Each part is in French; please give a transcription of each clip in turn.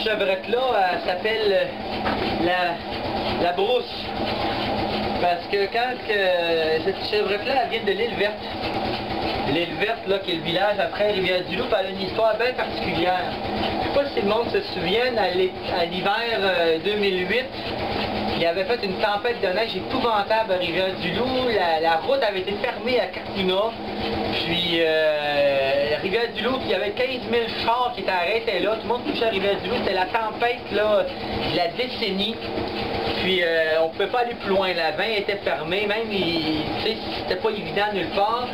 chevrette-là, elle s'appelle la brousse. Parce que cette chevrette-là, elle vient de l'île Verte. L'île Verte, là, qui est le village après Rivière-du-Loup, elle a une histoire bien particulière. Je ne sais pas si le monde se souvient, à l'hiver 2008, il avait fait une tempête de neige épouvantable à Rivière-du-Loup. La route avait été fermée à Cacouna. Puis, Rivière-du-Loup, il y avait 15 000 chars qui étaient arrêtés là. Tout le monde touchait à Rivière-du-Loup. C'était la tempête là, de la décennie. Puis, on ne pouvait pas aller plus loin. La 20 était fermée. Même, c'était pas évident nulle part.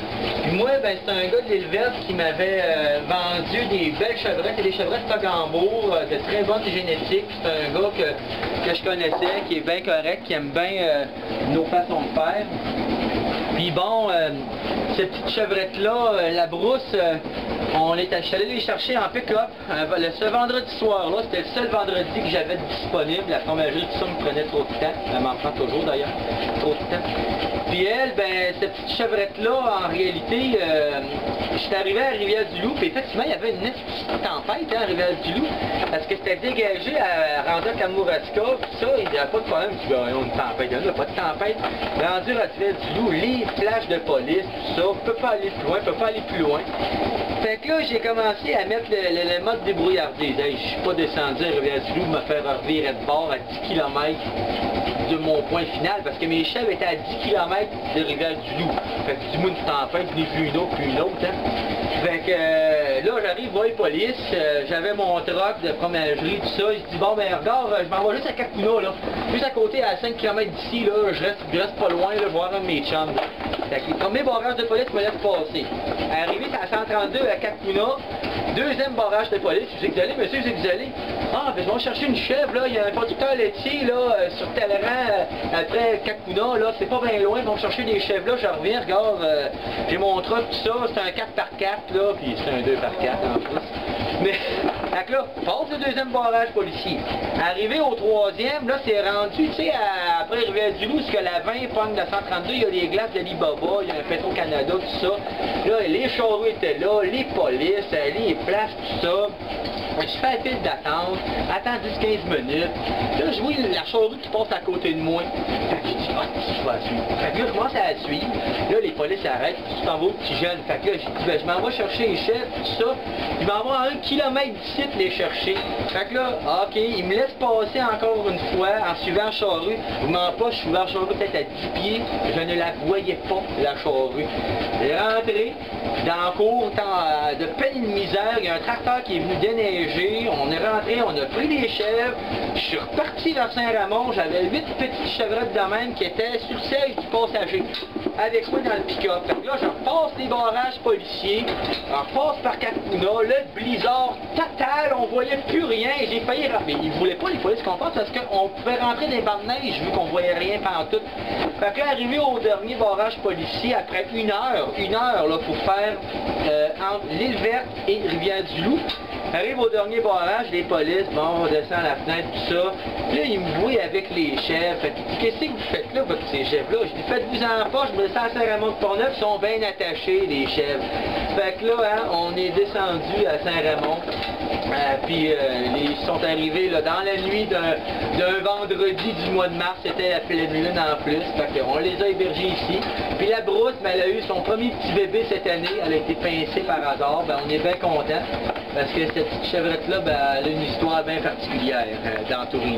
Puis moi, ben, c'est un gars de l'île Verte qui m'avait vendu des belles chevrettes. Et des chevrettes Toggenbourg, de très bonne génétique. C'est un gars que je connaissais, qui est bien correct, qui aime bien nos façons de faire. Puis bon, cette petite chevrette-là, la brousse, je suis allé les chercher en pick-up ce vendredi soir-là. C'était le seul vendredi que j'avais disponible. La fromagerie, tout ça me prenait trop de temps. Elle m'en prend toujours d'ailleurs, trop de temps. Puis elle, ben, cette petite chevrette-là, en réalité, je suis arrivé à Rivière-du-Loup, puis effectivement, il y avait une petite tempête à Rivière-du-Loup, parce que c'était dégagé à rendu à Kamouraska, puis ça, il n'y avait pas de problème. Je dis, ben, une tempête, il n'y a pas de tempête. Rendu à Rivière-du-Loup, les flashs de police, tout ça, on peut pas aller plus loin, peut pas aller plus loin. Fait que là, j'ai commencé à mettre le mode débrouillardise. Hey, je suis pas descendu à Rivière-du-Loup me faire revirer de bord à 10 km de mon point final, parce que mes chèvres étaient à 10 km de Rivière-du-Loup. Fait que du moins une tempête, ni plus une autre, plus une autre. Hein. Fait que là, j'arrive, voir les polices, j'avais mon truck de fromagerie, tout ça. Je dis, bon, ben regarde, je m'en vais juste à Cacouna, là. Juste à côté, à 5 km d'ici, là, je reste pas loin, là, voir un de mes chums. Fait que les premiers barrages de police me laissent passer. Arrivé à 132 à Cacouna, deuxième barrage de police, je dis, vous allez, monsieur, vous allez. Ah, ben, je vais chercher une chèvre, là, il y a un producteur laitier, là, sur Talleyrand, après Cacouna, là, c'est pas bien loin, ils vont chercher des chèvres, là, je reviens, regarde, j'ai mon truck, tout ça, c'est un 4x4, là, puis c'est un 2x4 en plus. Mais, fait que là, passe le deuxième barrage policier. Arrivé au troisième, là, c'est rendu, tu sais, après Rivière-du-Loup, ce que la 20 pogne de 132, il y a les glaces de l'Ibaba, il y a un Petro-Canada, tout ça. Là, les charrues étaient là, les polices, les places, tout ça. Je fais la file d'attente, attends 10-15 minutes. Là, je vois la charrue qui passe à côté de moi. Fait que je dis, ah, je vais la suivre. Fait que là, je commence à la suivre. Là, les polices arrêtent, tu t'en vas au petit jeune. Fait que là, j'ai dit, ben, je m'en vais chercher les chefs, tout ça. Je m'en vais à 1 kilomètre d'ici les chercher. Fait que là, ok, il me laisse passer encore une fois en suivant la charrue. Je m'en pas, je suis la charrue peut-être à 10 pieds. Je ne la voyais pas, la charrue. J'ai rentré dans le cours, de peine et de misère. Il y a un tracteur qui est venu déneiger. On est rentré, on a pris des chèvres. Je suis reparti vers Saint-Ramon. J'avais 8 petites chevrettes de même qui étaient sur le siège du passager. Avec moi dans le pick-up. Fait que là, je repasse les barrages policiers. Je repasse par Cacouna. Le blizzard total, on voyait plus rien. J'ai failli rentrer. Ils voulaient pas les polices qu'on passe parce qu'on pouvait rentrer dans les bancs de neige vu qu'on voyait rien pendant tout. Fait que là, arrivé au dernier barrage policier, après une heure là, pour faire entre l'île Verte et Rivière-du-Loup. Arrive au dernier barrage, les polices, bon, on descend la fenêtre, tout ça. Là, ils me voient avec les chèvres. Fait qu'ils disent, qu'est-ce que vous faites là, avec ces chèvres-là? Je dis, faites-vous en pas, je me descends à Saint-Ramon de Portneuf, ils sont bien attachés, les chèvres. Fait que là, hein, on est descendu à Saint-Ramon. Puis ils sont arrivés là, dans la nuit d'un vendredi du mois de mars, c'était la pleine lune en plus. Fait qu'on les a hébergés ici. Puis la brousse, ben, elle a eu son premier petit bébé cette année, elle a été pincée par hasard. Ben, on est bien contents parce que cette petite chevrette-là, ben, elle a une histoire bien particulière dans Tourigny.